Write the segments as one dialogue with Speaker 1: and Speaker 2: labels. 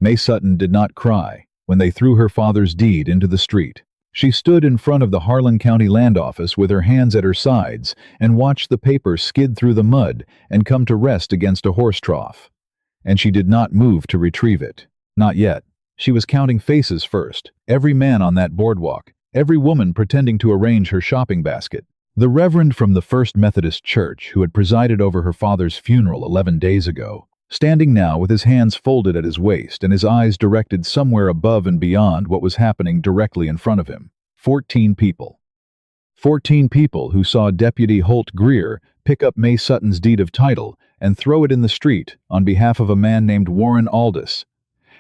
Speaker 1: Mae Sutton did not cry when they threw her father's deed into the street. She stood in front of the Harlan County Land Office with her hands at her sides and watched the paper skid through the mud and come to rest against a horse trough. And she did not move to retrieve it. Not yet. She was counting faces first. Every man on that boardwalk, every woman pretending to arrange her shopping basket. The reverend from the First Methodist Church who had presided over her father's funeral 11 days ago, standing now with his hands folded at his waist and his eyes directed somewhere above and beyond what was happening directly in front of him. 14 people. 14 people who saw Deputy Holt Greer pick up Mae Sutton's deed of title and throw it in the street on behalf of a man named Warren Aldous.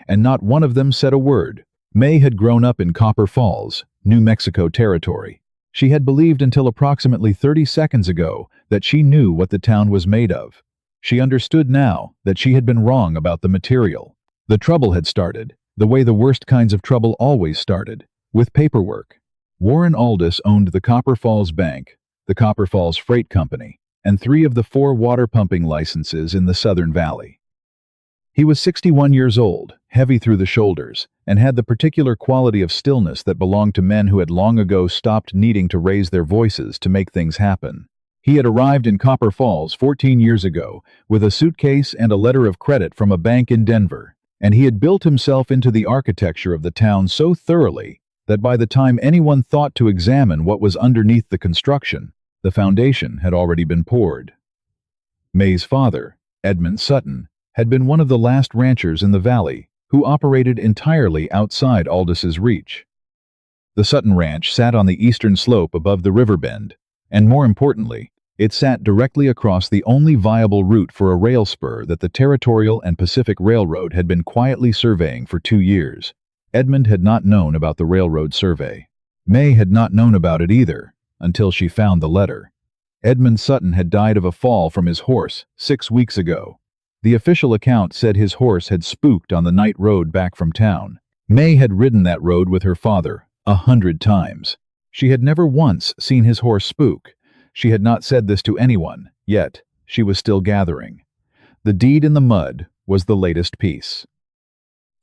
Speaker 1: And not one of them said a word. Mae had grown up in Copper Falls, New Mexico territory. She had believed until approximately 30 seconds ago that she knew what the town was made of. She understood now that she had been wrong about the material. The trouble had started, the way the worst kinds of trouble always started, with paperwork. Warren Aldous owned the Copper Falls Bank, the Copper Falls Freight Company, and 3 of the 4 water pumping licenses in the Southern Valley. He was 61 years old, heavy through the shoulders, and had the particular quality of stillness that belonged to men who had long ago stopped needing to raise their voices to make things happen. He had arrived in Copper Falls 14 years ago with a suitcase and a letter of credit from a bank in Denver, and he had built himself into the architecture of the town so thoroughly that by the time anyone thought to examine what was underneath the construction, the foundation had already been poured. Mae's father, Edmund Sutton, had been one of the last ranchers in the valley who operated entirely outside Aldous's reach. The Sutton Ranch sat on the eastern slope above the river bend, and more importantly, it sat directly across the only viable route for a rail spur that the Territorial and Pacific Railroad had been quietly surveying for 2 years. Edmund had not known about the railroad survey. Mae had not known about it either, until she found the letter. Edmund Sutton had died of a fall from his horse 6 weeks ago. The official account said his horse had spooked on the night road back from town. Mae had ridden that road with her father 100 times. She had never once seen his horse spook. She had not said this to anyone, yet she was still gathering. The deed in the mud was the latest piece.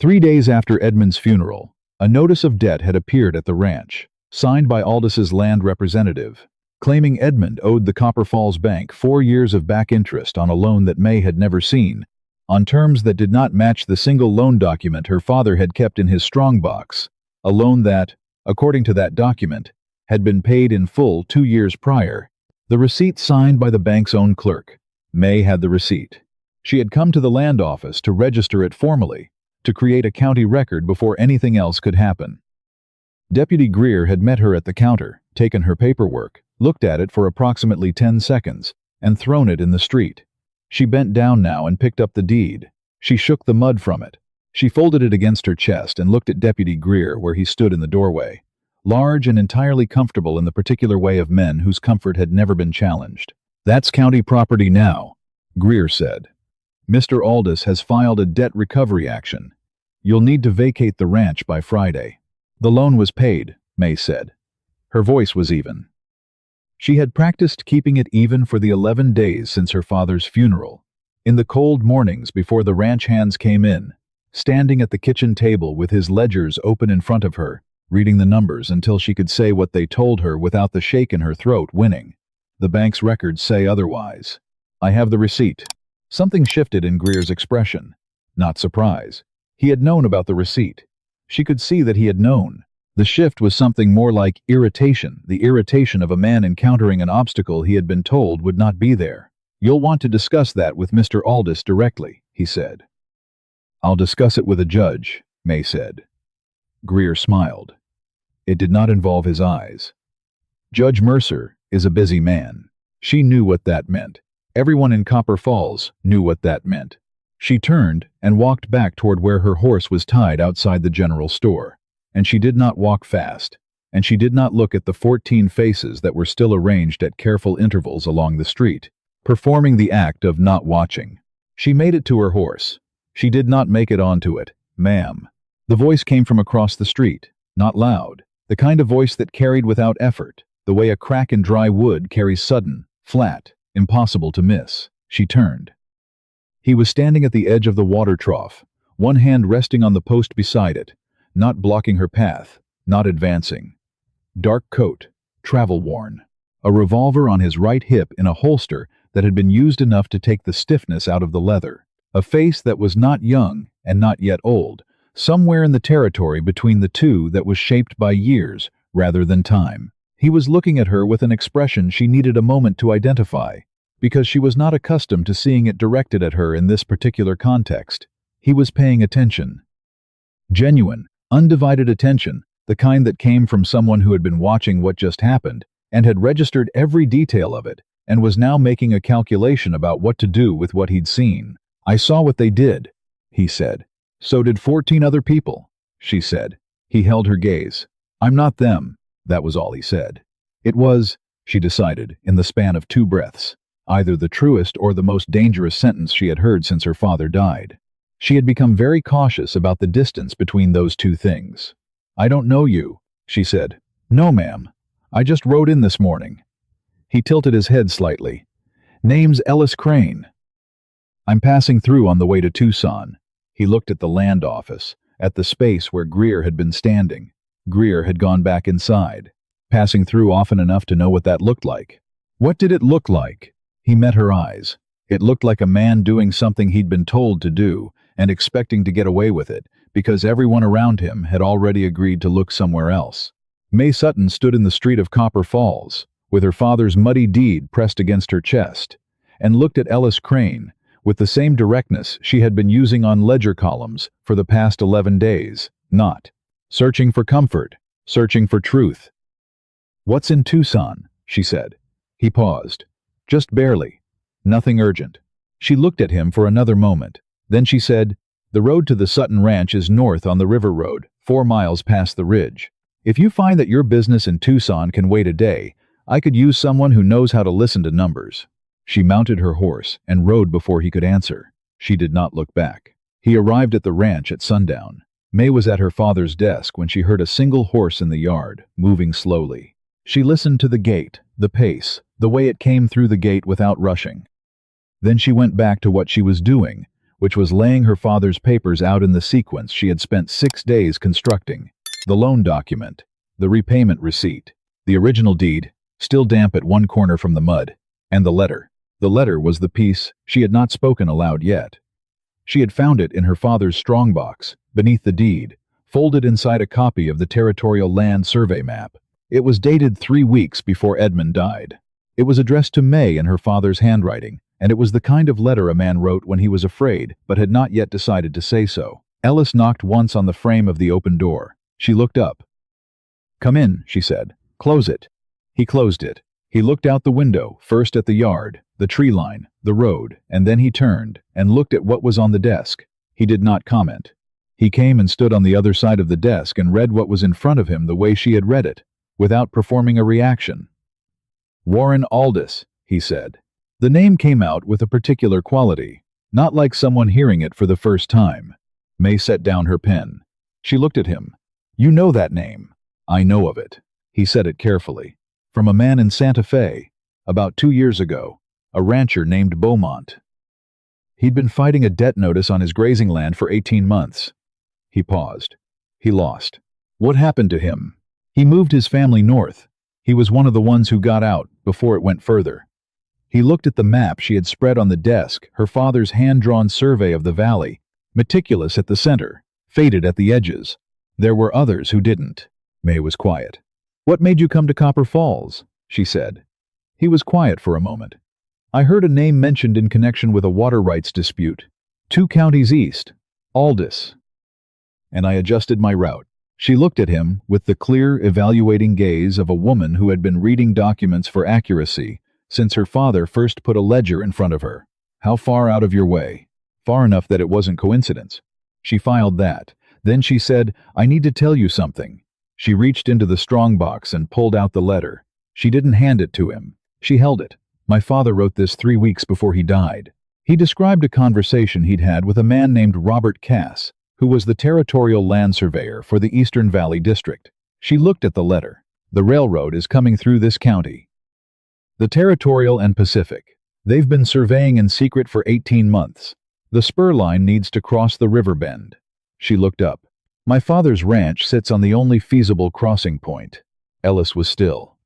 Speaker 1: 3 days after Edmund's funeral, a notice of debt had appeared at the ranch, signed by Aldous's land representative, claiming Edmund owed the Copper Falls Bank 4 years of back interest on a loan that Mae had never seen, on terms that did not match the single loan document her father had kept in his strongbox, a loan that, according to that document, had been paid in full 2 years prior. The receipt signed by the bank's own clerk. Mae had the receipt. She had come to the land office to register it formally, to create a county record before anything else could happen. Deputy Greer had met her at the counter, taken her paperwork, looked at it for approximately 10 seconds, and thrown it in the street. She bent down now and picked up the deed. She shook the mud from it. She folded it against her chest and looked at Deputy Greer where he stood in the doorway, large and entirely comfortable in the particular way of men whose comfort had never been challenged. "That's county property now," Greer said. "Mr. Aldous has filed a debt recovery action. You'll need to vacate the ranch by Friday." "The loan was paid," Mae said. Her voice was even. She had practiced keeping it even for the 11 days since her father's funeral. In the cold mornings before the ranch hands came in, standing at the kitchen table with his ledgers open in front of her, reading the numbers until she could say what they told her without the shake in her throat winning. The bank's records say otherwise. "I have the receipt." Something shifted in Greer's expression. Not surprise. He had known about the receipt. She could see that he had known. The shift was something more like irritation, the irritation of a man encountering an obstacle he had been told would not be there. "You'll want to discuss that with Mr. Aldous directly," he said. "I'll discuss it with a judge," Mae said. Greer smiled. It did not involve his eyes. Judge Mercer is a busy man. She knew what that meant. Everyone in Copper Falls knew what that meant. She turned and walked back toward where her horse was tied outside the general store. And she did not walk fast, and she did not look at the 14 faces that were still arranged at careful intervals along the street, performing the act of not watching. She made it to her horse. She did not make it onto it, "Ma'am." The voice came from across the street, not loud, the kind of voice that carried without effort, the way a crack in dry wood carries sudden, flat, impossible to miss. She turned. He was standing at the edge of the water trough, one hand resting on the post beside it, not blocking her path, not advancing. Dark coat, travel-worn. A revolver on his right hip in a holster that had been used enough to take the stiffness out of the leather. A face that was not young and not yet old, somewhere in the territory between the two that was shaped by years rather than time. He was looking at her with an expression she needed a moment to identify, because she was not accustomed to seeing it directed at her in this particular context. He was paying attention. Genuine, undivided attention, the kind that came from someone who had been watching what just happened and had registered every detail of it and was now making a calculation about what to do with what he'd seen. "I saw what they did," he said. "So did 14 other people," she said. He held her gaze. "I'm not them," that was all he said. It was, she decided, in the span of 2 breaths, either the truest or the most dangerous sentence she had heard since her father died. She had become very cautious about the distance between those 2 things. "I don't know you," she said. "No, ma'am. I just rode in this morning." He tilted his head slightly. "Name's Ellis Crane. I'm passing through on the way to Tucson." He looked at the land office, at the space where Greer had been standing. Greer had gone back inside. Passing through often enough to know what that looked like. What did it look like? He met her eyes. It looked like a man doing something he'd been told to do and expecting to get away with it, because everyone around him had already agreed to look somewhere else. Mae Sutton stood in the street of Copper Falls, with her father's muddy deed pressed against her chest, and looked at Ellis Crane with the same directness she had been using on ledger columns for the past 11 days, not searching for comfort, searching for truth. "What's in Tucson?" she said. He paused. "Just barely. Nothing urgent." She looked at him for another moment. Then she said, "The road to the Sutton Ranch is north on the river road, 4 miles past the ridge. If you find that your business in Tucson can wait a day, I could use someone who knows how to listen to numbers." She mounted her horse and rode before he could answer. She did not look back. He arrived at the ranch at sundown. Mae was at her father's desk when she heard a single horse in the yard, moving slowly. She listened to the gait, the pace, the way it came through the gate without rushing. Then she went back to what she was doing, which was laying her father's papers out in the sequence she had spent 6 days constructing. The loan document, the repayment receipt, the original deed, still damp at one corner from the mud, and the letter. The letter was the piece she had not spoken aloud yet. She had found it in her father's strongbox, beneath the deed, folded inside a copy of the territorial land survey map. It was dated 3 weeks before Edmund died. It was addressed to Mae in her father's handwriting, and it was the kind of letter a man wrote when he was afraid but had not yet decided to say so. Ellis knocked once on the frame of the open door. She looked up. "Come in," she said. "Close it." He closed it. He looked out the window, first at the yard, the tree line, the road, and then he turned and looked at what was on the desk. He did not comment. He came and stood on the other side of the desk and read what was in front of him the way she had read it, without performing a reaction. "Warren Aldous," he said. The name came out with a particular quality, not like someone hearing it for the first time. Mae set down her pen. She looked at him. "You know that name." "I know of it." He said it carefully. "From a man in Santa Fe, about 2 years ago, a rancher named Beaumont. He'd been fighting a debt notice on his grazing land for 18 months. He paused. He lost. What happened to him? He moved his family north. He was one of the ones who got out before it went further." He looked at the map she had spread on the desk, her father's hand-drawn survey of the valley, meticulous at the center, faded at the edges. There were others who didn't. Mae was quiet. "What made you come to Copper Falls?" she said. He was quiet for a moment. "I heard a name mentioned in connection with a water rights dispute. 2 counties east. Aldous." And I adjusted my route. She looked at him with the clear, evaluating gaze of a woman who had been reading documents for accuracy since her father first put a ledger in front of her. "How far out of your way?" "Far enough that it wasn't coincidence." She filed that. Then she said, "I need to tell you something." She reached into the strongbox and pulled out the letter. She didn't hand it to him. She held it. "My father wrote this 3 weeks before he died." He described a conversation he'd had with a man named Robert Cass, who was the territorial land surveyor for the Eastern Valley District. She looked at the letter. "The railroad is coming through this county. The Territorial and Pacific. They've been surveying in secret for 18 months. The spur line needs to cross the river bend. She looked up. My father's ranch sits on the only feasible crossing point. Ellis was still.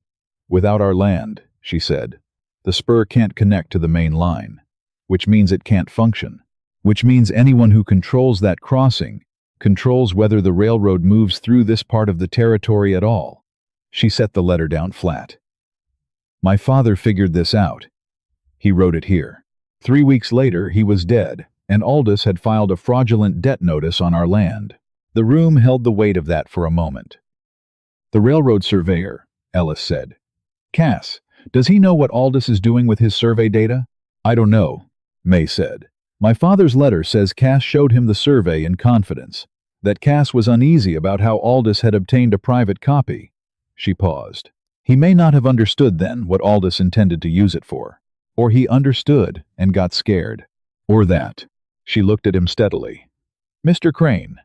Speaker 1: Without our land, she said, the spur can't connect to the main line, which means it can't function, which means anyone who controls that crossing controls whether the railroad moves through this part of the territory at all. She set the letter down flat. My father figured this out. He wrote it here. 3 weeks later, he was dead, and Aldous had filed a fraudulent debt notice on our land. The room held the weight of that for a moment. The railroad surveyor, Ellis said. Cass, does he know what Aldous is doing with his survey data? I don't know, Mae said. My father's letter says Cass showed him the survey in confidence, that Cass was uneasy about how Aldous had obtained a private copy. She paused. He may not have understood then what Aldous intended to use it for. Or he understood and got scared. Or that. She looked at him steadily. Mr. Crane,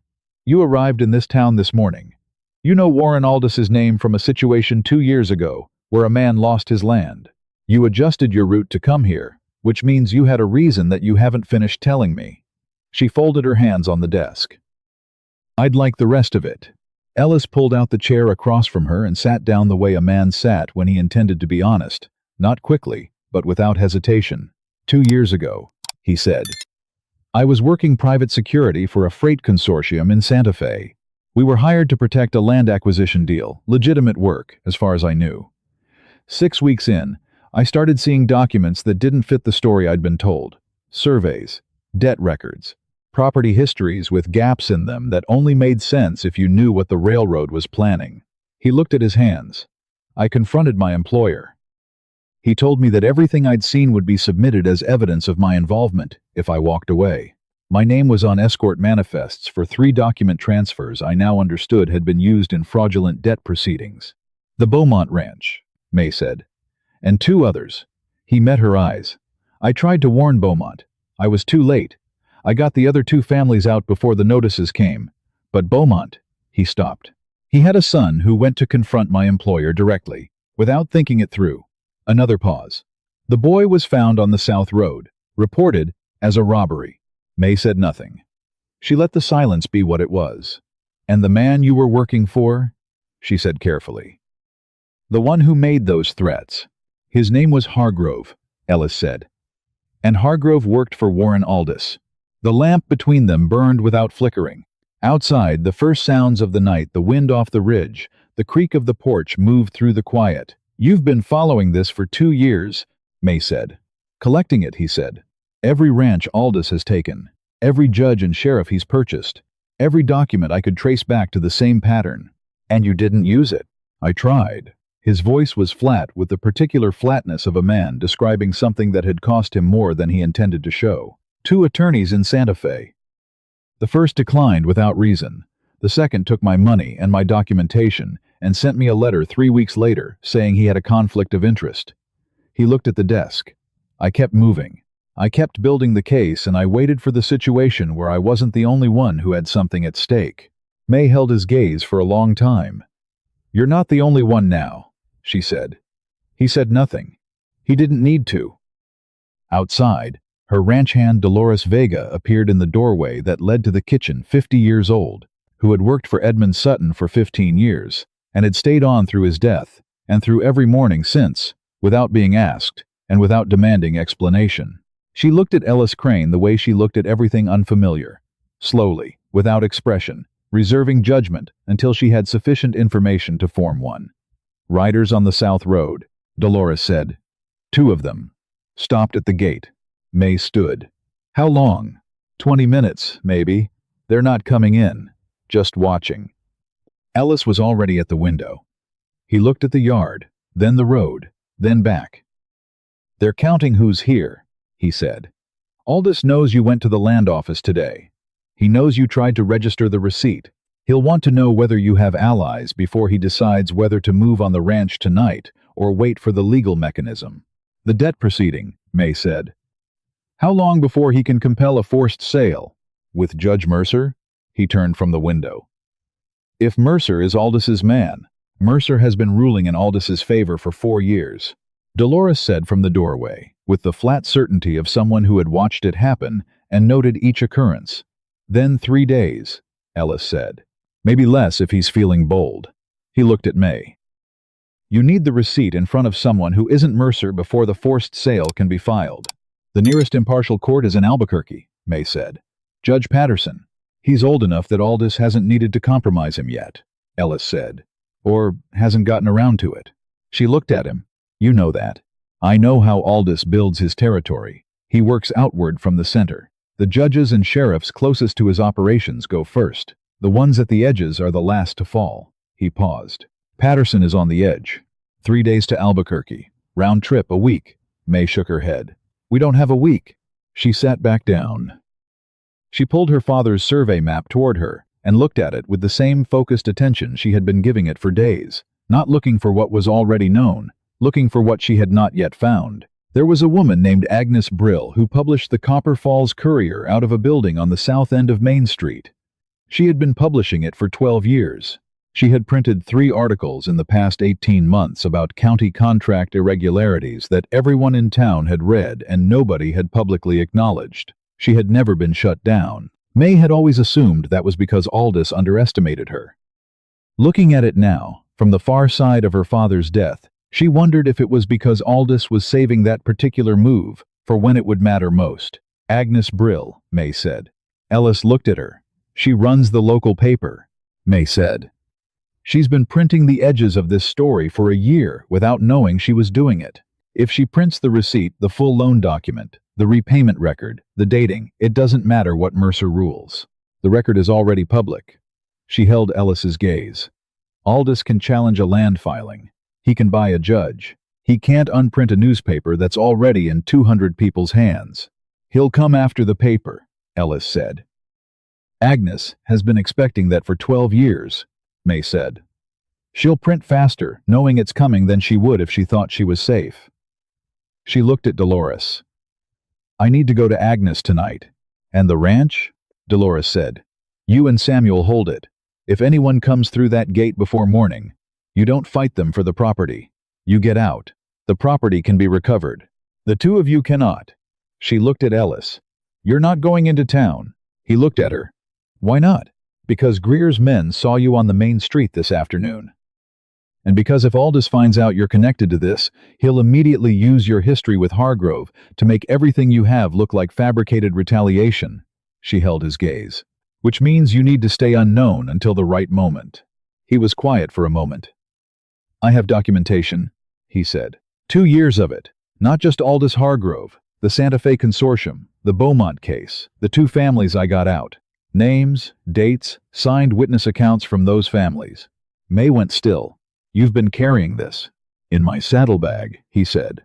Speaker 1: you arrived in this town this morning. You know Warren Aldous' name from a situation 2 years ago where a man lost his land. You adjusted your route to come here, which means you had a reason that you haven't finished telling me. She folded her hands on the desk. I'd like the rest of it. Ellis pulled out the chair across from her and sat down the way a man sat when he intended to be honest, not quickly, but without hesitation. 2 years ago, he said. I was working private security for a freight consortium in Santa Fe. We were hired to protect a land acquisition deal, legitimate work, as far as I knew. 6 weeks in, I started seeing documents that didn't fit the story I'd been told. Surveys, debt records, property histories with gaps in them that only made sense if you knew what the railroad was planning. He looked at his hands. I confronted my employer. He told me that everything I'd seen would be submitted as evidence of my involvement if I walked away. My name was on escort manifests for 3 document transfers I now understood had been used in fraudulent debt proceedings. The Beaumont Ranch, Mae said. And 2 others. He met her eyes. I tried to warn Beaumont. I was too late. I got the other 2 families out before the notices came. But Beaumont, he stopped. He had a son who went to confront my employer directly, without thinking it through. Another pause. The boy was found on the South Road, reported as a robbery. Mae said nothing. She let the silence be what it was. And the man you were working for? She said carefully. The one who made those threats. His name was Hargrove, Ellis said. And Hargrove worked for Warren Aldous. The lamp between them burned without flickering. Outside, the first sounds of the night, the wind off the ridge, the creak of the porch moved through the quiet. You've been following this for 2 years, Mae said. Collecting it, he said. Every ranch Aldous has taken, every judge and sheriff he's purchased, every document I could trace back to the same pattern. And you didn't use it. I tried. His voice was flat with the particular flatness of a man describing something that had cost him more than he intended to show. 2 attorneys in Santa Fe. The first declined without reason. The second took my money and my documentation and sent me a letter 3 weeks later saying he had a conflict of interest. He looked at the desk. I kept moving. I kept building the case, and I waited for the situation where I wasn't the only one who had something at stake. Mae held his gaze for a long time. You're not the only one now, she said. He said nothing. He didn't need to. Outside, her ranch hand Dolores Vega appeared in the doorway that led to the kitchen, 50 years old, who had worked for Mae Sutton for 15 years, and had stayed on through his death, and through every morning since, without being asked, and without demanding explanation. She looked at Ellis Crane the way she looked at everything unfamiliar, slowly, without expression, reserving judgment until she had sufficient information to form one. Riders on the South Road, Dolores said. 2 of them. Stopped at the gate. Mae stood. How long? 20 minutes, maybe. They're not coming in, just watching. Ellis was already at the window. He looked at the yard, then the road, then back. They're counting who's here, he said. Aldous knows you went to the land office today. He knows you tried to register the receipt. He'll want to know whether you have allies before he decides whether to move on the ranch tonight or wait for the legal mechanism. The debt proceeding, Mae said. How long before he can compel a forced sale? With Judge Mercer? He turned from the window. If Mercer is Aldous's man, Mercer has been ruling in Aldous's favor for 4 years. Dolores said from the doorway, with the flat certainty of someone who had watched it happen and noted each occurrence. Then 3 days, Ellis said. Maybe less if he's feeling bold. He looked at Mae. You need the receipt in front of someone who isn't Mercer before the forced sale can be filed. The nearest impartial court is in Albuquerque, Mae said. Judge Patterson. He's old enough that Aldous hasn't needed to compromise him yet, Ellis said. Or hasn't gotten around to it. She looked at him. You know that. I know how Aldous builds his territory. He works outward from the center. The judges and sheriffs closest to his operations go first. The ones at the edges are the last to fall. He paused. Patterson is on the edge. 3 days to Albuquerque. Round trip a week. Mae shook her head. We don't have a week. She sat back down. She pulled her father's survey map toward her and looked at it with the same focused attention she had been giving it for days, not looking for what was already known, looking for what she had not yet found. There was a woman named Agnes Brill who published the Copper Falls Courier out of a building on the south end of Main Street. She had been publishing it for 12 years. She had printed 3 articles in the past 18 months about county contract irregularities that everyone in town had read and nobody had publicly acknowledged. She had never been shut down. Mae had always assumed that was because Aldous underestimated her. Looking at it now, from the far side of her father's death, she wondered if it was because Aldous was saving that particular move for when it would matter most. Agnes Brill, Mae said. Ellis looked at her. She runs the local paper, Mae said. She's been printing the edges of this story for a year without knowing she was doing it. If she prints the receipt, the full loan document, the repayment record, the dating, it doesn't matter what Mercer rules. The record is already public. She held Ellis's gaze. Aldous can challenge a land filing. He can buy a judge. He can't unprint a newspaper that's already in 200 people's hands. He'll come after the paper, Ellis said. Agnes has been expecting that for 12 years, Mae said. She'll print faster, knowing it's coming, than she would if she thought she was safe. She looked at Dolores. I need to go to Agnes tonight. And the ranch? Dolores said. You and Samuel hold it. If anyone comes through that gate before morning, you don't fight them for the property. You get out. The property can be recovered. The two of you cannot. She looked at Ellis. You're not going into town. He looked at her. Why not? Because Greer's men saw you on the main street this afternoon. And because if Aldous finds out you're connected to this, he'll immediately use your history with Hargrove to make everything you have look like fabricated retaliation. She held his gaze. Which means you need to stay unknown until the right moment. He was quiet for a moment. I have documentation, he said. 2 years of it. Not just Aldous Hargrove, the Santa Fe Consortium, the Beaumont case, the 2 families I got out. Names, dates, signed witness accounts from those families. Mae went still. You've been carrying this. In my saddlebag, he said.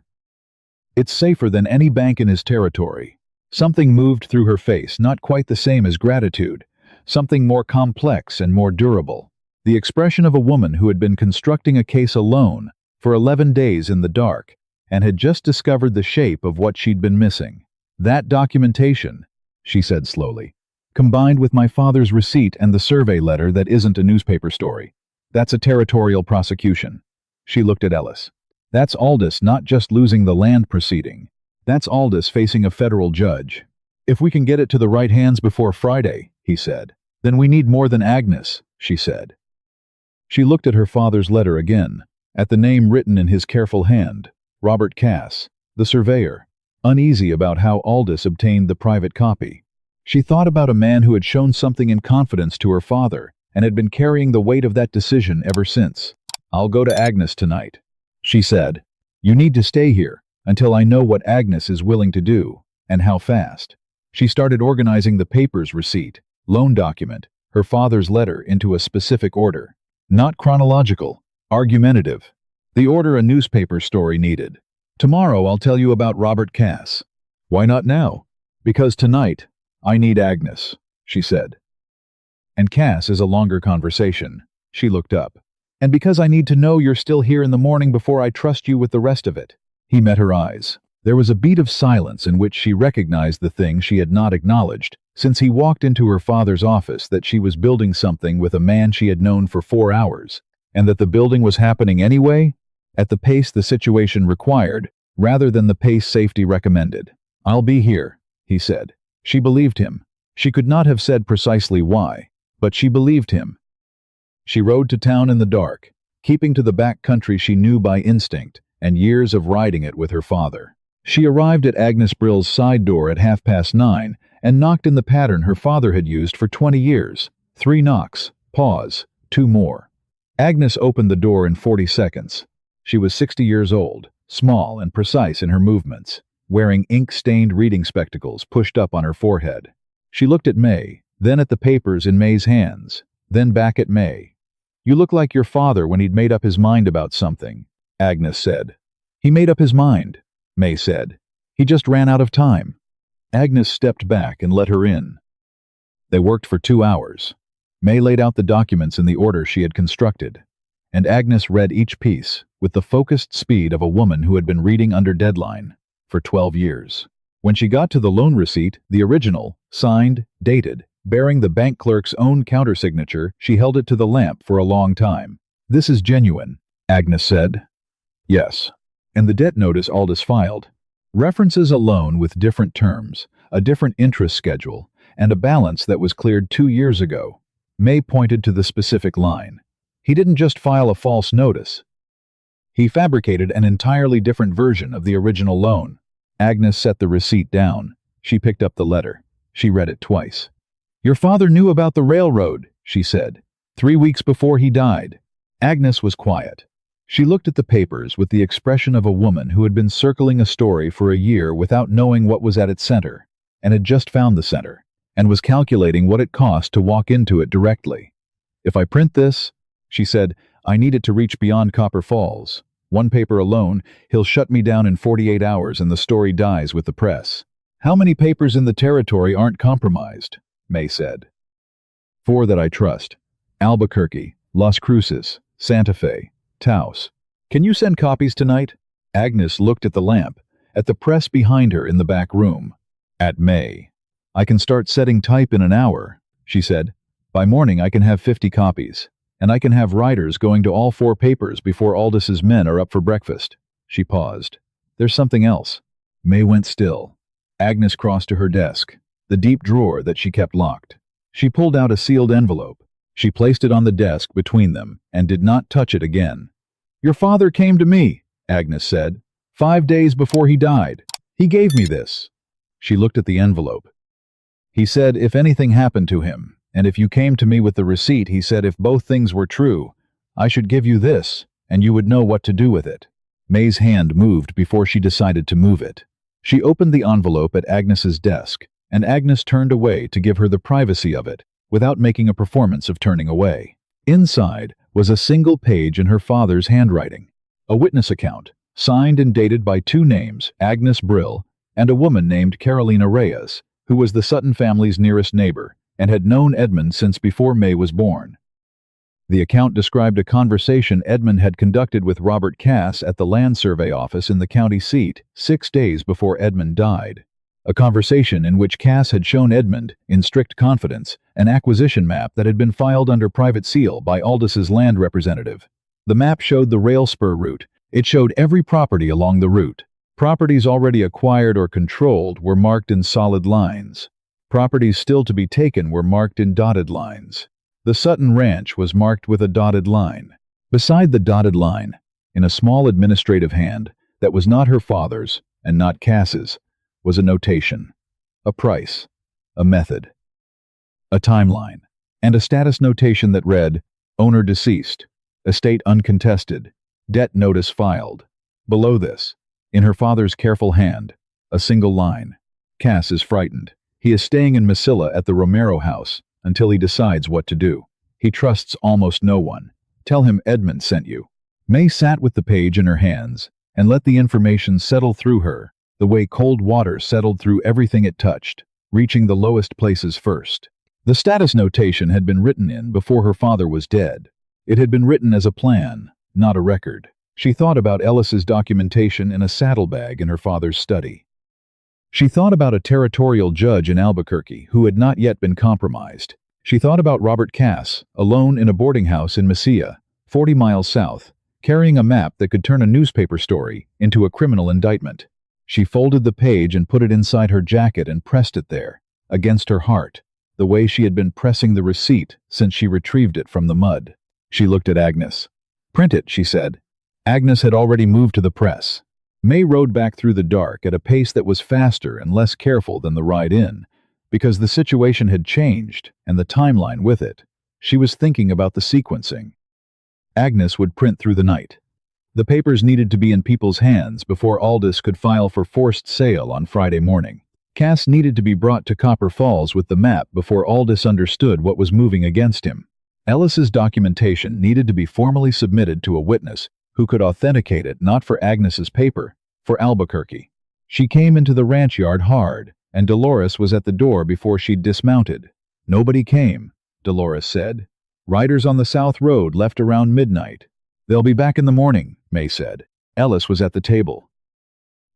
Speaker 1: It's safer than any bank in his territory. Something moved through her face, not quite the same as gratitude. Something more complex and more durable. The expression of a woman who had been constructing a case alone for 11 days in the dark and had just discovered the shape of what she'd been missing. That documentation, she said slowly, combined with my father's receipt and the survey letter that isn't a newspaper story. That's a territorial prosecution. She looked at Ellis. That's Aldous not just losing the land proceeding. That's Aldous facing a federal judge. If we can get it to the right hands before Friday, he said, then we need more than Agnes, she said. She looked at her father's letter again, at the name written in his careful hand, Robert Cass, the surveyor, uneasy about how Aldous obtained the private copy. She thought about a man who had shown something in confidence to her father and had been carrying the weight of that decision ever since. I'll go to Agnes tonight, she said. You need to stay here until I know what Agnes is willing to do, and how fast. She started organizing the papers receipt, loan document, her father's letter into a specific order. Not chronological, argumentative. The order a newspaper story needed. Tomorrow I'll tell you about Robert Cass. Why not now? Because tonight, I need Agnes, she said. And Cass is a longer conversation. She looked up. And because I need to know you're still here in the morning before I trust you with the rest of it. He met her eyes. There was a beat of silence in which she recognized the thing she had not acknowledged since he walked into her father's office, that she was building something with a man she had known for 4 hours, and that the building was happening anyway, at the pace the situation required, rather than the pace safety recommended. I'll be here, he said. She believed him. She could not have said precisely why, but she believed him. She rode to town in the dark, keeping to the back country she knew by instinct and years of riding it with her father. She arrived at Agnes Brill's side door at 9:30 and knocked in the pattern her father had used for 20 years. 3 knocks, pause, 2 more. Agnes opened the door in 40 seconds. She was 60 years old, small and precise in her movements, wearing ink-stained reading spectacles pushed up on her forehead. She looked at Mae, then at the papers in Mae's hands, then back at Mae. "You look like your father when he'd made up his mind about something," Agnes said. "He made up his mind," Mae said. "He just ran out of time." Agnes stepped back and let her in. They worked for 2 hours. Mae laid out the documents in the order she had constructed, and Agnes read each piece with the focused speed of a woman who had been reading under deadline for 12 years. When she got to the loan receipt, the original, signed, dated, bearing the bank clerk's own countersignature, she held it to the lamp for a long time. "This is genuine," Agnes said. "Yes." And the debt notice Aldous filed. References a loan with different terms, a different interest schedule, and a balance that was cleared 2 years ago. Mae pointed to the specific line. He didn't just file a false notice. He fabricated an entirely different version of the original loan. Agnes set the receipt down. She picked up the letter. She read it twice. "Your father knew about the railroad," she said, 3 weeks before he died. Agnes was quiet. She looked at the papers with the expression of a woman who had been circling a story for a year without knowing what was at its center, and had just found the center, and was calculating what it cost to walk into it directly. "If I print this," she said, "I need it to reach beyond Copper Falls. One paper alone, he'll shut me down in 48 hours and the story dies with the press." "How many papers in the territory aren't compromised?" Mae said. "4 that I trust. Albuquerque, Las Cruces, Santa Fe, Taos. Can you send copies tonight?" Agnes looked at the lamp, at the press behind her in the back room. At Mae. "I can start setting type in an hour," she said. "By morning I can have 50 copies. And I can have writers going to all 4 papers before Aldis's men are up for breakfast." She paused. "There's something else." Mae went still. Agnes crossed to her desk, the deep drawer that she kept locked. She pulled out a sealed envelope. She placed it on the desk between them and did not touch it again. "Your father came to me," Agnes said, 5 days before he died. "He gave me this." She looked at the envelope. "He said if anything happened to him, and if you came to me with the receipt, he said if both things were true, I should give you this, and you would know what to do with it." Mae's hand moved before she decided to move it. She opened the envelope at Agnes's desk, and Agnes turned away to give her the privacy of it, without making a performance of turning away. Inside was a single page in her father's handwriting. A witness account, signed and dated by 2 names, Agnes Brill, and a woman named Carolina Reyes, who was the Sutton family's nearest neighbor, and had known Edmund since before Mae was born. The account described a conversation Edmund had conducted with Robert Cass at the land survey office in the county seat 6 days before Edmund died. A conversation in which Cass had shown Edmund, in strict confidence, an acquisition map that had been filed under private seal by Aldis's land representative. The map showed the rail spur route. It showed every property along the route. Properties already acquired or controlled were marked in solid lines. Properties still to be taken were marked in dotted lines. The Sutton Ranch was marked with a dotted line. Beside the dotted line, in a small administrative hand that was not her father's and not Cass's, was a notation, a price, a method, a timeline, and a status notation that read, "Owner deceased, estate uncontested, debt notice filed." Below this, in her father's careful hand, a single line, "Cass is frightened. He is staying in Mesilla at the Romero house until he decides what to do. He trusts almost no one. Tell him Edmund sent you." Mae sat with the page in her hands and let the information settle through her, the way cold water settled through everything it touched, reaching the lowest places first. The status notation had been written in before her father was dead. It had been written as a plan, not a record. She thought about Ellis's documentation in a saddlebag in her father's study. She thought about a territorial judge in Albuquerque who had not yet been compromised. She thought about Robert Cass, alone in a boarding house in Mesilla, 40 miles south, carrying a map that could turn a newspaper story into a criminal indictment. She folded the page and put it inside her jacket and pressed it there, against her heart, the way she had been pressing the receipt since she retrieved it from the mud. She looked at Agnes. "Print it," she said. Agnes had already moved to the press. Mae rode back through the dark at a pace that was faster and less careful than the ride in, because the situation had changed, and the timeline with it. She was thinking about the sequencing. Agnes would print through the night. The papers needed to be in people's hands before Aldous could file for forced sale on Friday morning. Cass needed to be brought to Copper Falls with the map before Aldous understood what was moving against him. Ellis's documentation needed to be formally submitted to a witness who could authenticate it, not for Agnes's paper, for Albuquerque. She came into the ranch yard hard, and Dolores was at the door before she'd dismounted. "Nobody came," Dolores said. "Riders on the South Road left around midnight. They'll be back in the morning," Mae said. Ellis was at the table.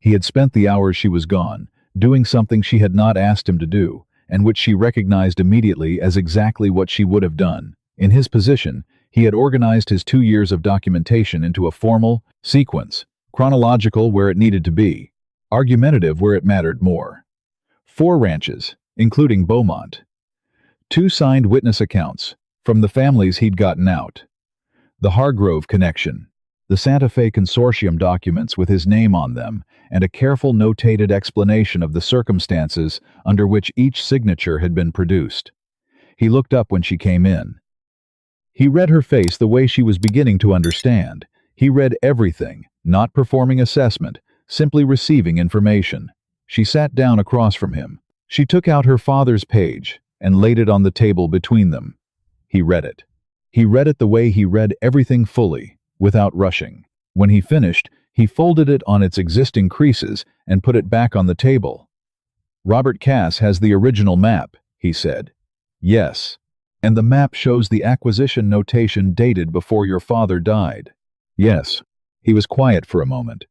Speaker 1: He had spent the hours she was gone, doing something she had not asked him to do, and which she recognized immediately as exactly what she would have done. In his position, he had organized his 2 years of documentation into a formal sequence, chronological where it needed to be, argumentative where it mattered more. 4 ranches, including Beaumont. 2 signed witness accounts, from the families he'd gotten out. The Hargrove connection, the Santa Fe Consortium documents with his name on them, and a careful notated explanation of the circumstances under which each signature had been produced. He looked up when she came in. He read her face the way she was beginning to understand. He read everything, not performing assessment, simply receiving information. She sat down across from him. She took out her father's page and laid it on the table between them. He read it. He read it the way he read everything fully, without rushing. When he finished, he folded it on its existing creases and put it back on the table. "Robert Cass has the original map," he said. "Yes. And the map shows the acquisition notation dated before your father died." "Yes." He was quiet for a moment.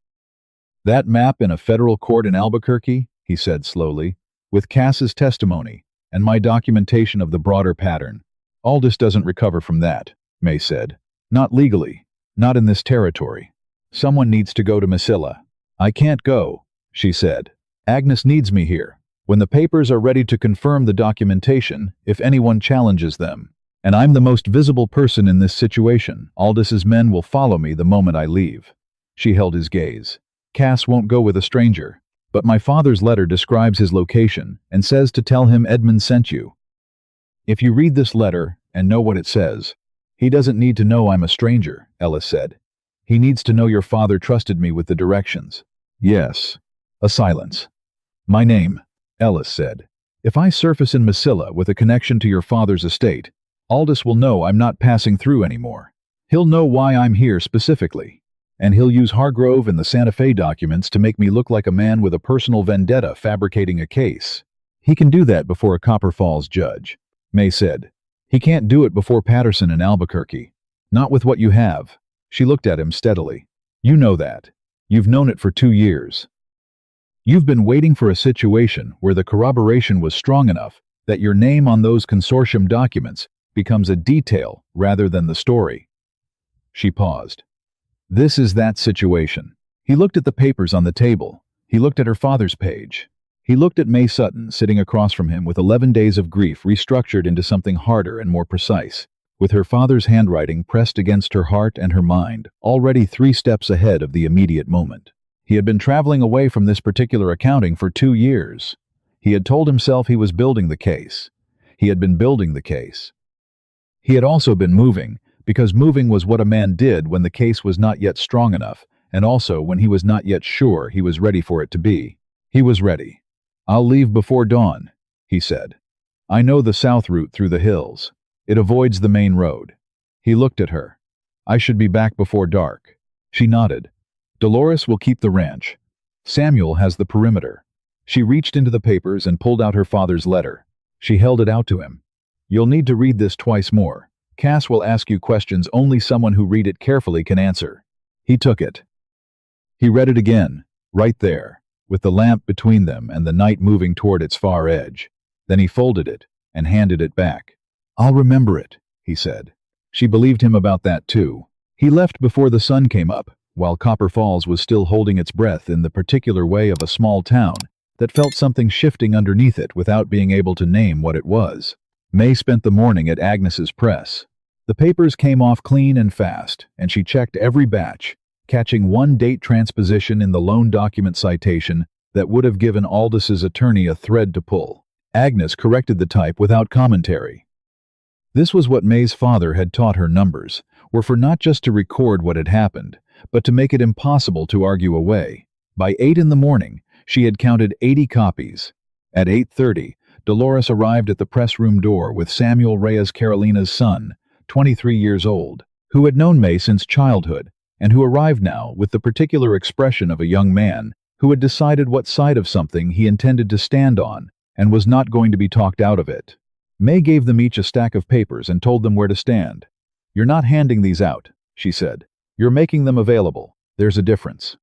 Speaker 1: "That map in a federal court in Albuquerque," he said slowly, "with Cass's testimony and my documentation of the broader pattern. Aldous doesn't recover from that," Mae said. "Not legally. Not in this territory. Someone needs to go to Mesilla." "I can't go," she said. "Agnes needs me here. When the papers are ready to confirm the documentation, if anyone challenges them. And I'm the most visible person in this situation. Aldous' men will follow me the moment I leave." She held his gaze. "Cass won't go with a stranger. But my father's letter describes his location and says to tell him Edmund sent you. If you read this letter and know what it says, he doesn't need to know I'm a stranger," Ellis said. "He needs to know your father trusted me with the directions." "Yes." A silence. "My name," Ellis said. "If I surface in Mesilla with a connection to your father's estate, Aldous will know I'm not passing through anymore. He'll know why I'm here specifically. And he'll use Hargrove and the Santa Fe documents to make me look like a man with a personal vendetta fabricating a case. He can do that before a Copper Falls judge," Mae said. "He can't do it before Patterson in Albuquerque. Not with what you have." She looked at him steadily. "You know that. You've known it for 2 years. You've been waiting for a situation where the corroboration was strong enough that your name on those consortium documents becomes a detail rather than the story." She paused. "This is that situation." He looked at the papers on the table. He looked at her father's page. He looked at Mae Sutton sitting across from him with 11 days of grief restructured into something harder and more precise, with her father's handwriting pressed against her heart and her mind, already 3 steps ahead of the immediate moment. He had been traveling away from this particular accounting for 2 years. He had told himself he was building the case. He had been building the case. He had also been moving, because moving was what a man did when the case was not yet strong enough, and also when he was not yet sure he was ready for it to be. He was ready. "I'll leave before dawn," he said. "I know the south route through the hills. It avoids the main road." He looked at her. "I should be back before dark." She nodded. "Dolores will keep the ranch. Samuel has the perimeter." She reached into the papers and pulled out her father's letter. She held it out to him. "You'll need to read this twice more. Cass will ask you questions only someone who read it carefully can answer." He took it. He read it again, right there, with the lamp between them and the night moving toward its far edge. Then he folded it and handed it back. "I'll remember it," he said. She believed him about that too. He left before the sun came up, while Copper Falls was still holding its breath in the particular way of a small town that felt something shifting underneath it without being able to name what it was. Mae spent the morning at Agnes's press. The papers came off clean and fast, and she checked every batch, catching one date transposition in the loan document citation that would have given Aldis's attorney a thread to pull. Agnes corrected the type without commentary. This was what Mae's father had taught her: numbers were for not just to record what had happened, but to make it impossible to argue away. By 8 in the morning, she had counted 80 copies. At 8:30, Dolores arrived at the press room door with Samuel Reyes Carolina's son, 23 years old, who had known Mae since childhood, and who arrived now with the particular expression of a young man who had decided what side of something he intended to stand on and was not going to be talked out of it. Mae gave them each a stack of papers and told them where to stand. "You're not handing these out," she said. "You're making them available. There's a difference.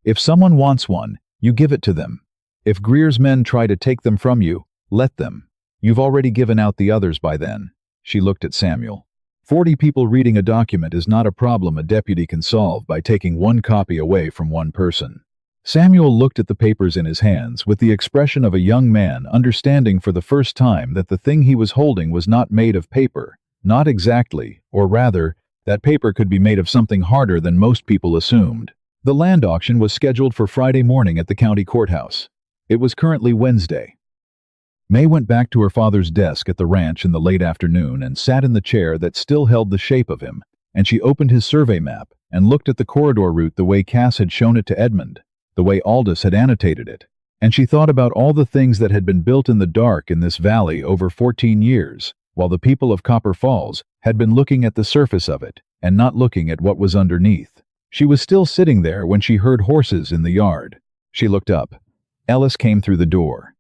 Speaker 1: If someone wants one, you give it to them. If Greer's men try to take them from you, let them. You've already given out the others by then." She looked at Samuel. 40 people reading a document is not a problem a deputy can solve by taking one copy away from one person. Samuel looked at the papers in his hands with the expression of a young man understanding for the first time that the thing he was holding was not made of paper, not exactly, or rather, that paper could be made of something harder than most people assumed. The land auction was scheduled for Friday morning at the county courthouse. It was currently Wednesday. Mae went back to her father's desk at the ranch in the late afternoon and sat in the chair that still held the shape of him, and she opened his survey map and looked at the corridor route the way Cass had shown it to Edmund, the way Aldous had annotated it, and she thought about all the things that had been built in the dark in this valley over 14 years, while the people of Copper Falls had been looking at the surface of it and not looking at what was underneath. She was still sitting there when she heard horses in the yard. She looked up. Ellis came through the door.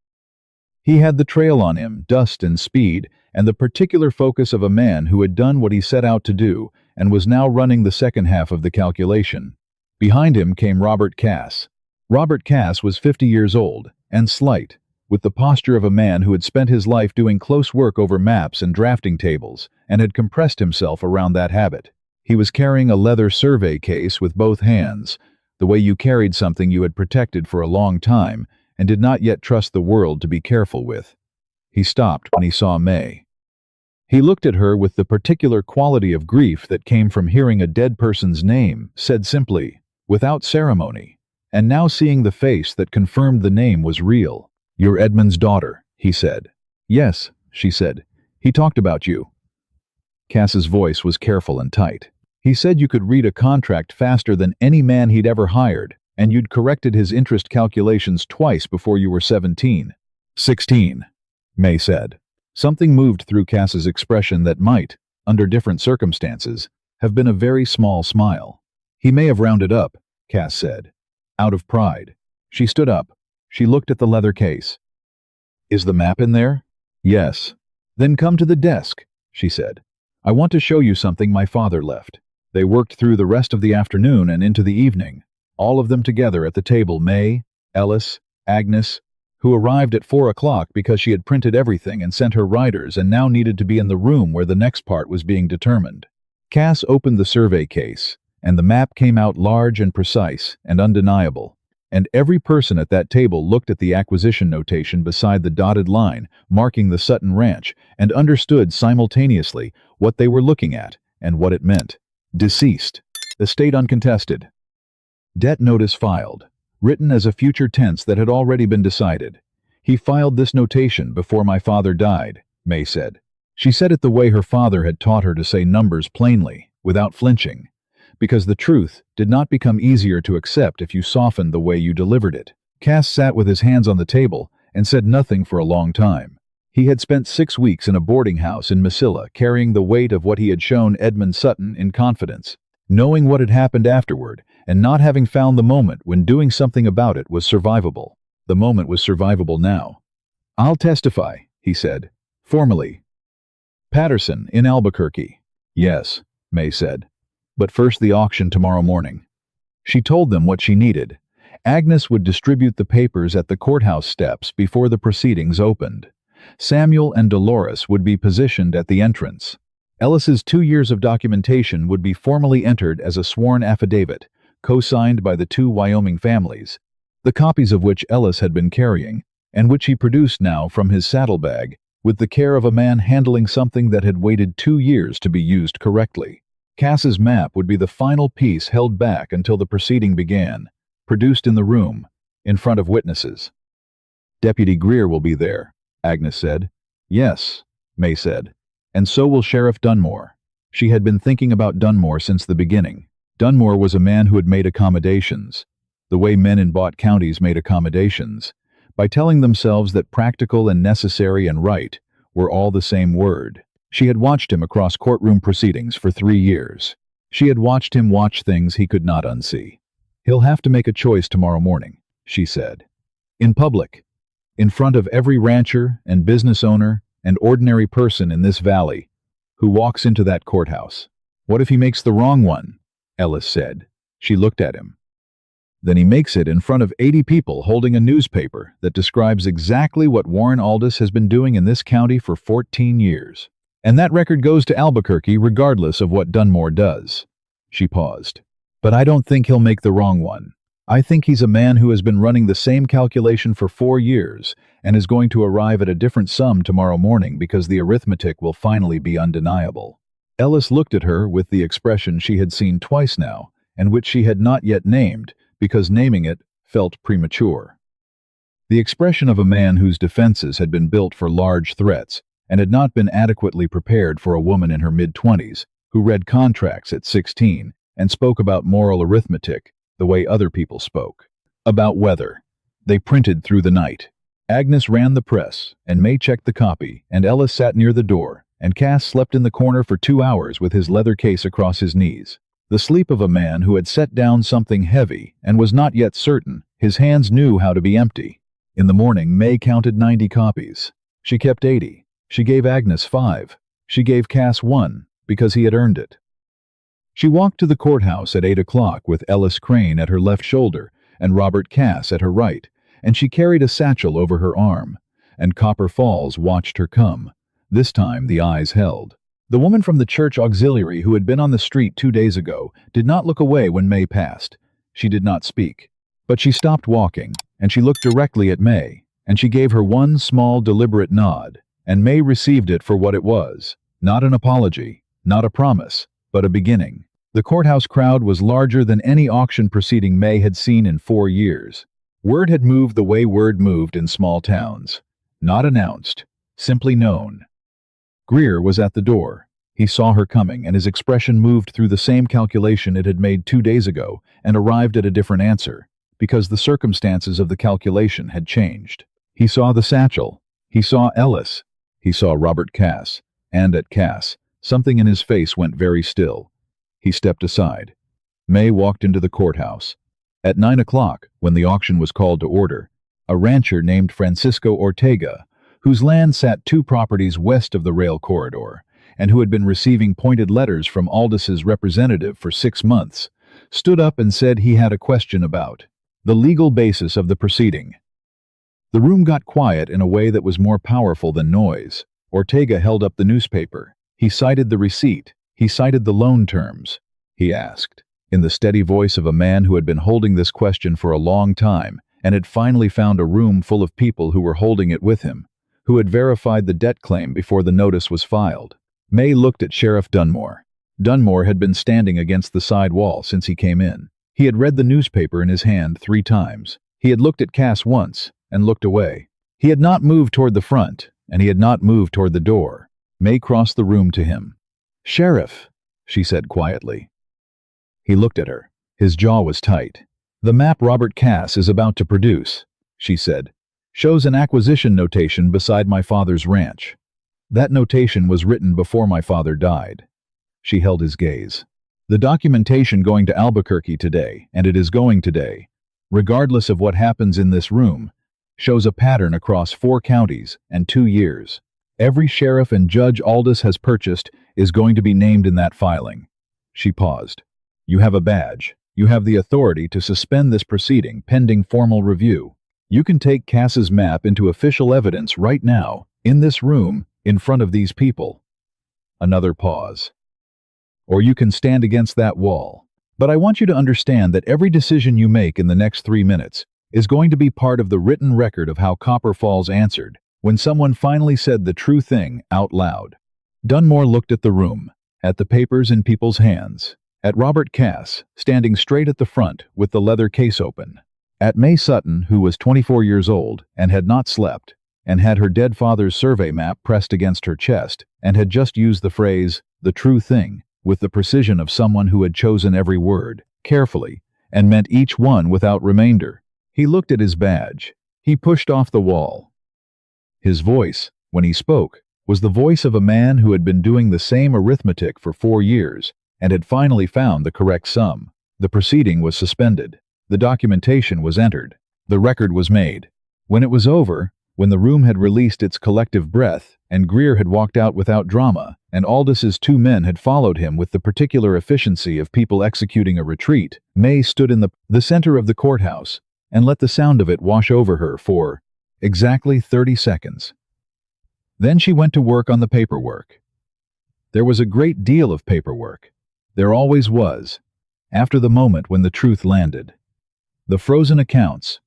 Speaker 1: He had the trail on him, dust and speed, and the particular focus of a man who had done what he set out to do and was now running the second half of the calculation. Behind him came Robert Cass. Robert Cass was 50 years old, and slight, with the posture of a man who had spent his life doing close work over maps and drafting tables, and had compressed himself around that habit. He was carrying a leather survey case with both hands, the way you carried something you had protected for a long time and did not yet trust the world to be careful with. He stopped when he saw Mae. He looked at her with the particular quality of grief that came from hearing a dead person's name said simply, without ceremony, and now seeing the face that confirmed the name was real. "You're Edmund's daughter," he said. "Yes," she said. "He talked about you." Cass's voice was careful and tight. "He said you could read a contract faster than any man he'd ever hired, and you'd corrected his interest calculations twice before you were 17. 16, Mae said. Something moved through Cass's expression that might, under different circumstances, have been a very small smile. "He may have rounded up," Cass said, out of pride. She stood up. She looked at the leather case. "Is the map in there?" "Yes." "Then come to the desk," she said. "I want to show you something my father left." They worked through the rest of the afternoon and into the evening, all of them together at the table: Mae, Ellis, Agnes, who arrived at 4 o'clock because she had printed everything and sent her writers and now needed to be in the room where the next part was being determined. Cass opened the survey case, and the map came out large and precise and undeniable, and every person at that table looked at the acquisition notation beside the dotted line marking the Sutton Ranch and understood simultaneously what they were looking at and what it meant. Deceased. Estate uncontested. Debt notice filed, written as a future tense that had already been decided. "He filed this notation before my father died," Mae said. She said it the way her father had taught her to say numbers plainly, without flinching, because the truth did not become easier to accept if you softened the way you delivered it. Cass sat with his hands on the table and said nothing for a long time. He had spent 6 weeks in a boarding house in Mesilla carrying the weight of what he had shown Edmund Sutton in confidence, knowing what had happened afterward, and not having found the moment when doing something about it was survivable. The moment was survivable now. "I'll testify," he said, formally. "Patterson in Albuquerque." "Yes," Mae said. "But first the auction tomorrow morning." She told them what she needed. Agnes would distribute the papers at the courthouse steps before the proceedings opened. Samuel and Dolores would be positioned at the entrance. Ellis's 2 years of documentation would be formally entered as a sworn affidavit, co-signed by the 2 Wyoming families. the copies of which Ellis had been carrying, and which he produced now from his saddlebag, with the care of a man handling something that had waited 2 years to be used correctly. Cass's map would be the final piece held back until the proceeding began, produced in the room, in front of witnesses. "Deputy Greer will be there," Agnes said. "Yes," Mae said. "And so will Sheriff Dunmore." She had been thinking about Dunmore since the beginning. Dunmore was a man who had made accommodations, the way men in bought counties made accommodations, by telling themselves that practical and necessary and right were all the same word. She had watched him across courtroom proceedings for 3 years. She had watched him watch things he could not unsee. "He'll have to make a choice tomorrow morning," she said. "In public, in front of every rancher and business owner and ordinary person in this valley who walks into that courthouse." "What if he makes the wrong one?" Ellis said. She looked at him. "Then he makes it in front of 80 people holding a newspaper that describes exactly what Warren Aldous has been doing in this county for 14 years. And that record goes to Albuquerque regardless of what Dunmore does." She paused. "But I don't think he'll make the wrong one. I think he's a man who has been running the same calculation for 4 years and is going to arrive at a different sum tomorrow morning because the arithmetic will finally be undeniable." Ellis looked at her with the expression she had seen twice now, and which she had not yet named, because naming it felt premature. The expression of a man whose defenses had been built for large threats and had not been adequately prepared for a woman in her mid-20s who read contracts at 16 and spoke about moral arithmetic the way other people spoke. About weather. They printed through the night. Agnes ran the press, and Mae checked the copy, and Ellis sat near the door, and Cass slept in the corner for 2 hours with his leather case across his knees. The sleep of a man who had set down something heavy and was not yet certain his hands knew how to be empty. In the morning, Mae counted 90 copies. She kept 80. She gave Agnes 5. She gave Cass 1, because he had earned it. She walked to the courthouse at 8 o'clock with Ellis Crane at her left shoulder and Robert Cass at her right, and she carried a satchel over her arm, and Copper Falls watched her come. This time the eyes held. The woman from the church auxiliary who had been on the street 2 days ago did not look away when Mae passed. She did not speak. But she stopped walking, and she looked directly at Mae, and she gave her one small, deliberate nod, and Mae received it for what it was. Not an apology, not a promise, but a beginning. The courthouse crowd was larger than any auction proceeding Mae had seen in 4 years. Word had moved the way word moved in small towns. Not announced, simply known. Greer was at the door. He saw her coming, and his expression moved through the same calculation it had made 2 days ago and arrived at a different answer, because the circumstances of the calculation had changed. He saw the satchel. He saw Ellis. He saw Robert Cass. And at Cass, something in his face went very still. He stepped aside. Mae walked into the courthouse. At 9 o'clock, when the auction was called to order, a rancher named Francisco Ortega, whose land sat 2 properties west of the rail corridor, and who had been receiving pointed letters from Aldis's representative for 6 months, stood up and said he had a question about the legal basis of the proceeding. The room got quiet in a way that was more powerful than noise. Ortega held up the newspaper. He cited the receipt. He cited the loan terms. He asked, in the steady voice of a man who had been holding this question for a long time and had finally found a room full of people who were holding it with him, who had verified the debt claim before the notice was filed. Mae looked at Sheriff Dunmore. Dunmore had been standing against the side wall since he came in. He had read the newspaper in his hand 3 times. He had looked at Cass once and looked away. He had not moved toward the front, and he had not moved toward the door. Mae crossed the room to him. "Sheriff," she said quietly. He looked at her. His jaw was tight. "The map Robert Cass is about to produce," she said, "shows an acquisition notation beside my father's ranch. That notation was written before my father died." She held his gaze. "The documentation going to Albuquerque today, and it is going today, regardless of what happens in this room, shows a pattern across 4 counties and 2 years. Every sheriff and judge Aldis has purchased is going to be named in that filing." She paused. "You have a badge. You have the authority to suspend this proceeding pending formal review. You can take Cass's map into official evidence right now, in this room, in front of these people." Another pause. "Or you can stand against that wall. But I want you to understand that every decision you make in the next 3 minutes is going to be part of the written record of how Copper Falls answered when someone finally said the true thing out loud. Dunmore looked at the room, at the papers in people's hands, at Robert Cass, standing straight at the front with the leather case open, at Mae Sutton, who was 24 years old and had not slept, and had her dead father's survey map pressed against her chest, and had just used the phrase, the true thing, with the precision of someone who had chosen every word, carefully, and meant each one without remainder. He looked at his badge. He pushed off the wall. His voice, when he spoke, was the voice of a man who had been doing the same arithmetic for 4 years and had finally found the correct sum. The proceeding was suspended. The documentation was entered. The record was made. When it was over, when the room had released its collective breath, and Greer had walked out without drama, and Aldous' 2 men had followed him with the particular efficiency of people executing a retreat, Mae stood in the center of the courthouse and let the sound of it wash over her for exactly 30 seconds. Then she went to work on the paperwork. There was a great deal of paperwork. There always was, after the moment when the truth landed. The frozen accounts,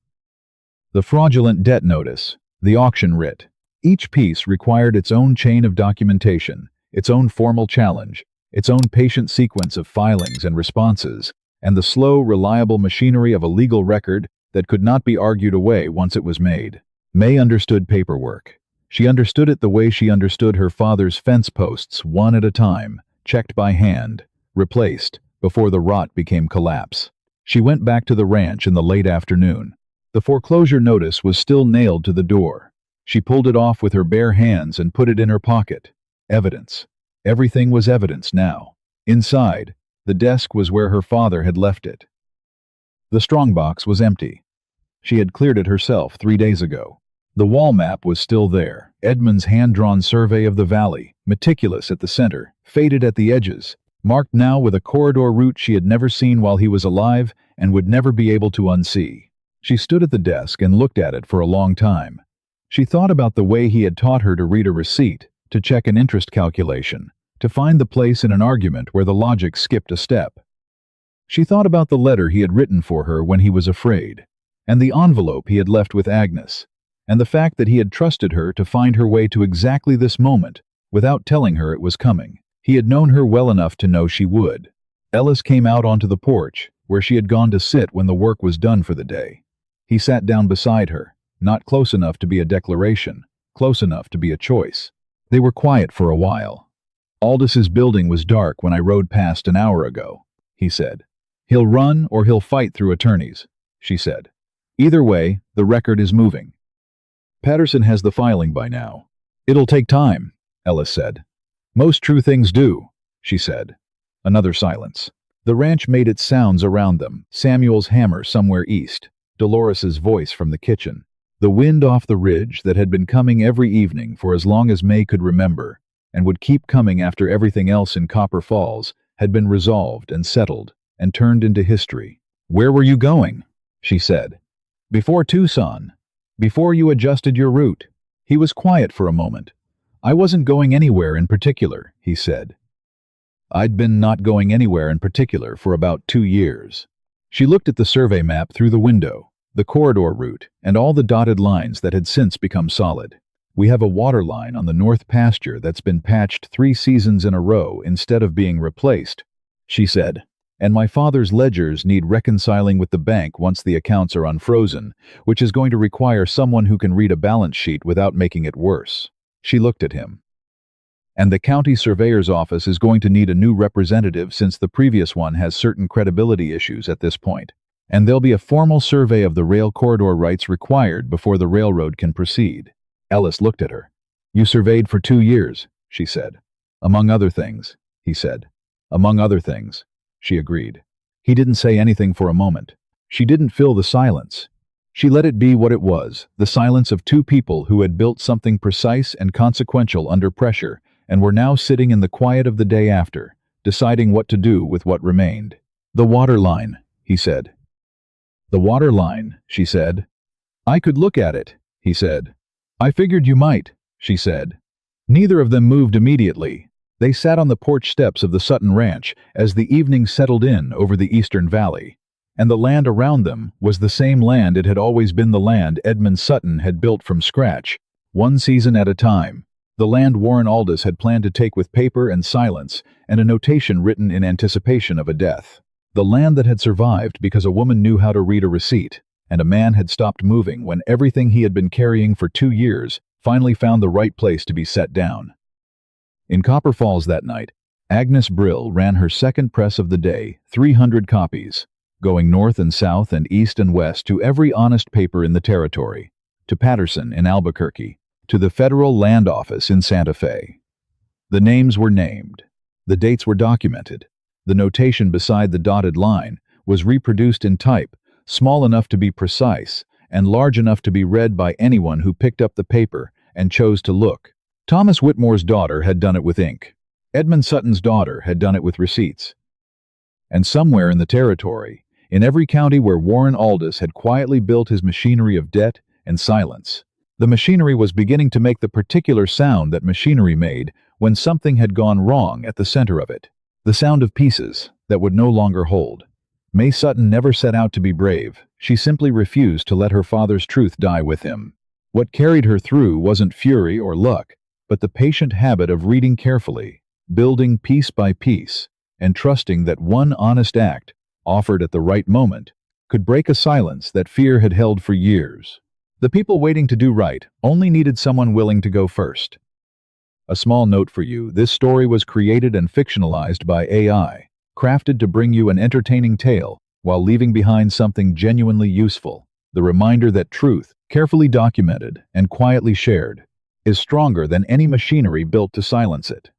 Speaker 1: the fraudulent debt notice, the auction writ. Each piece required its own chain of documentation, its own formal challenge, its own patient sequence of filings and responses, and the slow, reliable machinery of a legal record that could not be argued away once it was made. Mae understood paperwork. She understood it the way she understood her father's fence posts, one at a time, checked by hand, replaced, before the rot became collapse. She went back to the ranch in the late afternoon. The foreclosure notice was still nailed to the door. She pulled it off with her bare hands and put it in her pocket. Evidence. Everything was evidence now. Inside, the desk was where her father had left it. The strongbox was empty. She had cleared it herself 3 days ago. The wall map was still there, Edmund's hand-drawn survey of the valley, meticulous at the center, faded at the edges, marked now with a corridor route she had never seen while he was alive and would never be able to unsee. She stood at the desk and looked at it for a long time. She thought about the way he had taught her to read a receipt, to check an interest calculation, to find the place in an argument where the logic skipped a step. She thought about the letter he had written for her when he was afraid, and the envelope he had left with Agnes, and the fact that he had trusted her to find her way to exactly this moment without telling her it was coming. He had known her well enough to know she would. Ellis came out onto the porch, where she had gone to sit when the work was done for the day. He sat down beside her, not close enough to be a declaration, close enough to be a choice. They were quiet for a while. Aldous' building was dark when I rode past an hour ago, he said. He'll run or he'll fight through attorneys, she said. Either way, the record is moving. Patterson has the filing by now. It'll take time, Ellis said. Most true things do, she said. Another silence. The ranch made its sounds around them, Samuel's hammer somewhere east, Dolores's voice from the kitchen. The wind off the ridge that had been coming every evening for as long as Mae could remember, and would keep coming after everything else in Copper Falls, had been resolved and settled, and turned into history. Where were you going? She said. Before Tucson. Before you adjusted your route. He was quiet for a moment. I wasn't going anywhere in particular, he said. I'd been not going anywhere in particular for about 2 years. She looked at the survey map through the window, the corridor route, and all the dotted lines that had since become solid. We have a water line on the north pasture that's been patched 3 seasons in a row instead of being replaced, she said. And my father's ledgers need reconciling with the bank once the accounts are unfrozen, which is going to require someone who can read a balance sheet without making it worse. She looked at him. And the county surveyor's office is going to need a new representative since the previous one has certain credibility issues at this point. And there'll be a formal survey of the rail corridor rights required before the railroad can proceed. Ellis looked at her. You surveyed for 2 years, she said. Among other things, he said. Among other things, she agreed. He didn't say anything for a moment. She didn't fill the silence. She let it be what it was, the silence of 2 people who had built something precise and consequential under pressure and were now sitting in the quiet of the day after, deciding what to do with what remained. The water line, he said. The water line, she said. I could look at it, he said. I figured you might, she said. Neither of them moved immediately. They sat on the porch steps of the Sutton Ranch as the evening settled in over the eastern valley. And the land around them was the same land. It had always been the land Edmund Sutton had built from scratch, one season at a time. The land Warren Aldous had planned to take with paper and silence, and a notation written in anticipation of a death. The land that had survived because a woman knew how to read a receipt, and a man had stopped moving when everything he had been carrying for 2 years finally found the right place to be set down. In Copper Falls that night, Agnes Brill ran her second press of the day, 300 copies, going north and south and east and west to every honest paper in the territory, to Patterson in Albuquerque, to the Federal Land Office in Santa Fe. The names were named. The dates were documented. The notation beside the dotted line was reproduced in type, small enough to be precise and large enough to be read by anyone who picked up the paper and chose to look. Thomas Whitmore's daughter had done it with ink. Edmund Sutton's daughter had done it with receipts. And somewhere in the territory, in every county where Warren Aldous had quietly built his machinery of debt and silence, the machinery was beginning to make the particular sound that machinery made when something had gone wrong at the center of it. The sound of pieces that would no longer hold. Mae Sutton never set out to be brave. She simply refused to let her father's truth die with him. What carried her through wasn't fury or luck, but the patient habit of reading carefully, building piece by piece, and trusting that one honest act, offered at the right moment, could break a silence that fear had held for years. The people waiting to do right only needed someone willing to go first. A small note for you: this story was created and fictionalized by AI, crafted to bring you an entertaining tale while leaving behind something genuinely useful. The reminder that truth, carefully documented and quietly shared, is stronger than any machinery built to silence it.